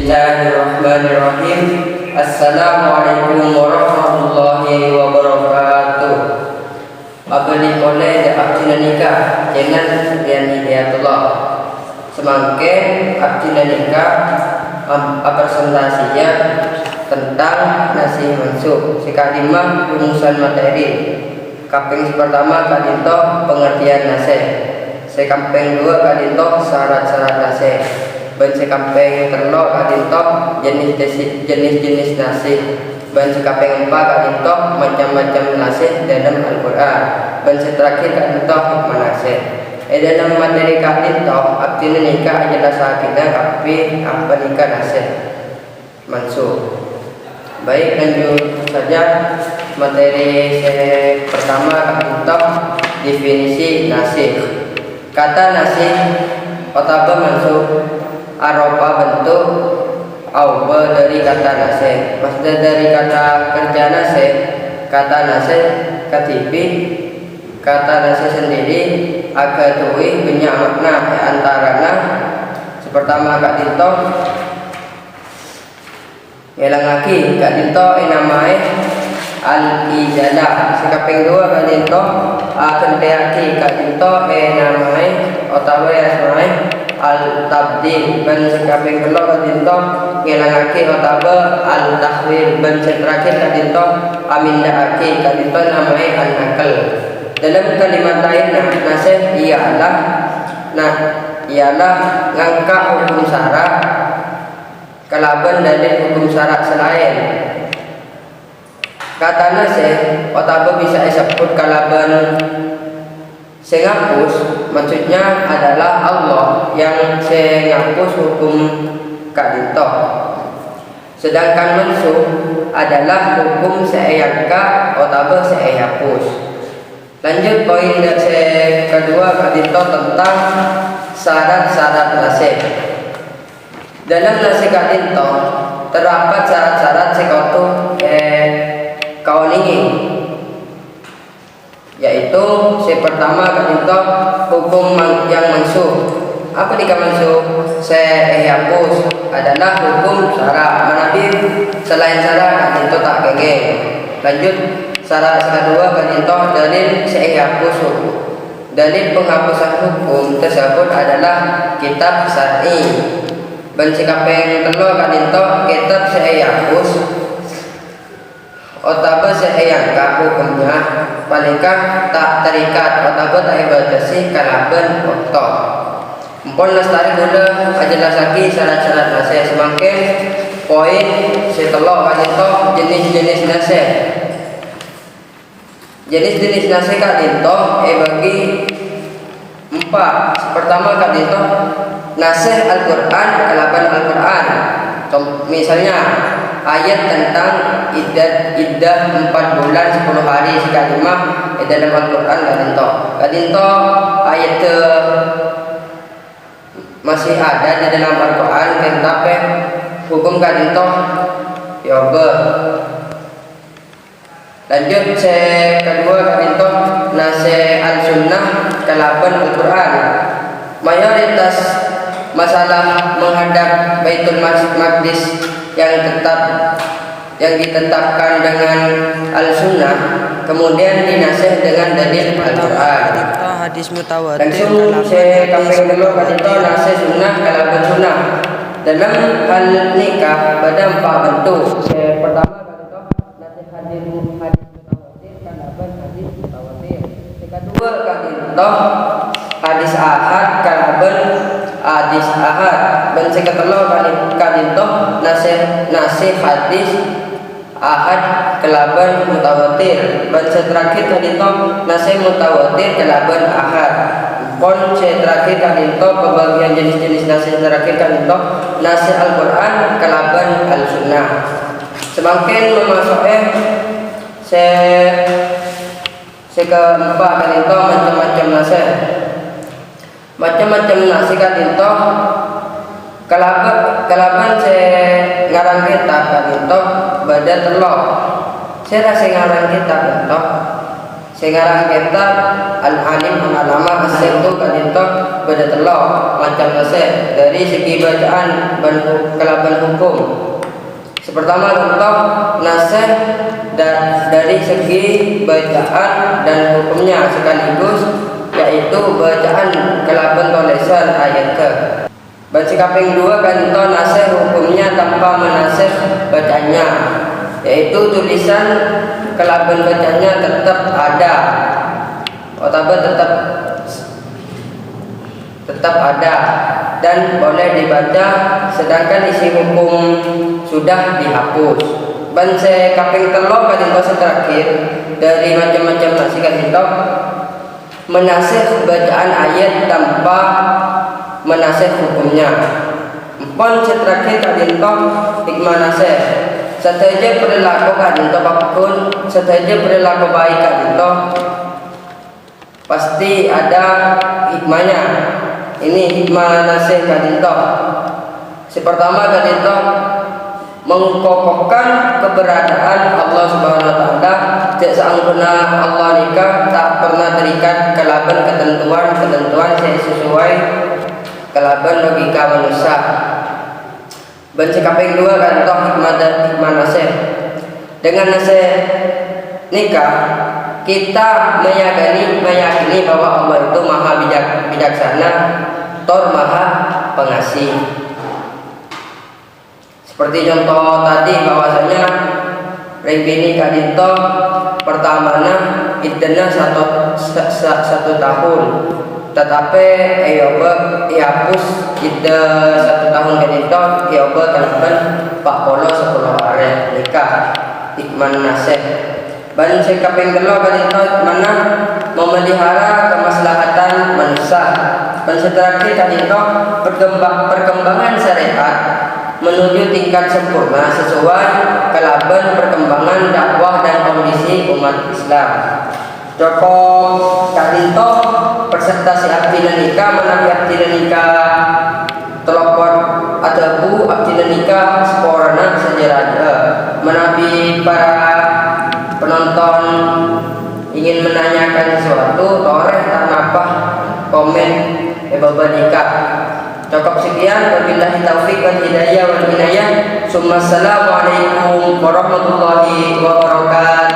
Bismillahirrahmanirrahim. Assalamualaikum warahmatullahi wabarakatuh. Abdi oleh abdi nikah dengan Rian Hidayatullah. Semangke abdi nikah presentasinya tentang nasi mansub. Sekadimah rumusan materi. Kaping pertama kadinto pengertian nasi. Sekamping dua kadinto syarat-syarat nasi. Ban sekamping telo kadinto jenis-jenis nasi. Ban sekamping empat kadinto macam-macam nasi dalam Al-Qur'an. Ban terakhir kadinto hikmah nasi. Dalam materi kadinto abdi nikah adalah sakina kapi apa nikah nasi mansub. Baik, lanjut saja materi pertama kadinto definisi nasi. Kata nasi otaba mansub aropa bentuk auba dari kata nase. Maksudnya dari kata kerja nase, kata nase katipi, kata nase sendiri agak tuwi punya makna antarana sepertama kadinto ngelang lagi kadinto namai al-ijadah. Sekaping dua kadinto kenteaki kadinto namai otawa namai al-tabdil. Ban sekaping telu kadinto ngelangake otaba al-tahwil. Ban terakhir kadinto amindaake kadinto namai an-nakal. Dalam kalimat lain nasih ialah ngangkat hukum syarak kalaban dalil hukum syarak selain. Kata nasih otaba bisa disebut kalaban sengapus, maksudnya adalah Allah yang sengapus hukum kadinto. Sedangkan mansub adalah hukum seayangka otaba seayapus. Lanjut poin kedua kadinto tentang syarat-syarat nasih. Dalam nasih kadinto terdapat syarat-syarat sekotu kauningi, yaitu pertama kadinto hukum yang mansub. Apa dika mansub? Seihapus adalah hukum syarak. Manabi selain syarak kadinto tak kenge. Lanjut syarat kedua kadinto dalil seihapus hukum. Dalil penghapusan hukum tersebut adalah kitab syar'i. Ban sekaping telu kadinto kitab seihapus otaba seayangka hukumnya palingkah tak terikat otaba tak ibatasi kalaban okto. Mpon lestari gula ajelas lagi syarat-syarat nasi. Semakin poin setelah kadinto jenis-jenis nasi. Jenis-jenis nasi kadinto bagi empat. Pertama kadinto nasi Al-Qur'an kalaban Al-Qur'an. Misalnya ayat tentang iddah 4 bulan 10 hari sekalimah dalam Al-Qur'an kadinto ayat masih ada di dalam Al-Qur'an tetapi hukum kadinto yoga. Lanjut kedua kadinto nase al-sunnah kalaban Al-Qur'an. Mayoritas masalah menghadap Baitul Maqdis yang ditetapkan dengan al-sunnah kemudian dinasih dengan dalil Al-Qur'an. Hadis mutawatir langsung kaping dulu kadinto nasih sunnah kalaban sunnah. Dalam hal nikah pada 4 bentuk. Pertama kadinto nasih hadis mutawatir kalaban hadis mutawatir. Kedua kadinto hadis ahad kalaban hadis ahad. Dan sekatelo kadinto nasih hadis ahad kelaban mutawatir. Dan terakhir kadinto nasih mutawatir kelaban ahad. Pon terakhir kadinto pembagian jenis-jenis nasih terakhir kadinto nasih Al-Qur'an kelaban al-sunnah. Semakin memasuknya keempat kadinto macam-macam nasih. Macam-macam nasi kadinto kalaban ngarang kitab kadinto bada telo. Saya rasa ngarang kitab kadinto Sekarang kita al-alim al-alama asal itu kadinto beda telok macam nase dari segi bacaan kelaban hukum. Pertama contoh nase dari segi bacaan dan hukumnya sekaligus, yaitu bacaan kelaban tulisan ayat ke. Baca kaping 2 contoh nase hukumnya tanpa menasih bacanya, yaitu tulisan kelaban bacanya tetap ada, tetap ada dan boleh dibaca, sedangkan isi hukum sudah dihapus. Ban se kaping 3 kadinto terakhir dari macam-macam nasi kadinto menasih bacaan ayat tanpa menasih hukumnya. Pon terakhir kadinto hikmah nasih. Seteja perilaku kadinto bakun, seteja perilaku baik kadinto pasti ada hikmahnya. Ini hikmah nasih kadinto. Pertama kadinto mengkokohkan keberadaan Allah Subhanahu wa taala, tidak sangguhna Allah nikah tak pernah terikat kelaban ketentuan sesuai kelaban logika manusia. Benci kaping 2 contoh hikmah nasih. Dengan nasih nikah kita meyakini bahwa Allah itu maha bijaksana, tor maha pengasih. Seperti contoh tadi bahwasanya Rebini kadinto pertamanya idena satu tahun, tetapi ihapus ide 1 tahun kadinto ioba kalaban 10 hari nikah. Hikmah nasih. Ban kaping 3 kadinto mana memelihara kemaslahatan manusia. Dan terakhir kadinto perkembangan syariat menuju tingkat sempurna sesuai kelaban perkembangan dakwah dan kondisi umat Islam. Joko kadinto presentasi abdina nikah menawi abdina nikah telopon adabu abdina nikah sporana sejarah menawi para penonton ingin menanyakan sesuatu toreh tanpa komen baba nikah. Cukup sekian, wabillahi taufiq wal hidayah wal inayah. Assalamualaikum warahmatullahi wabarakatuh.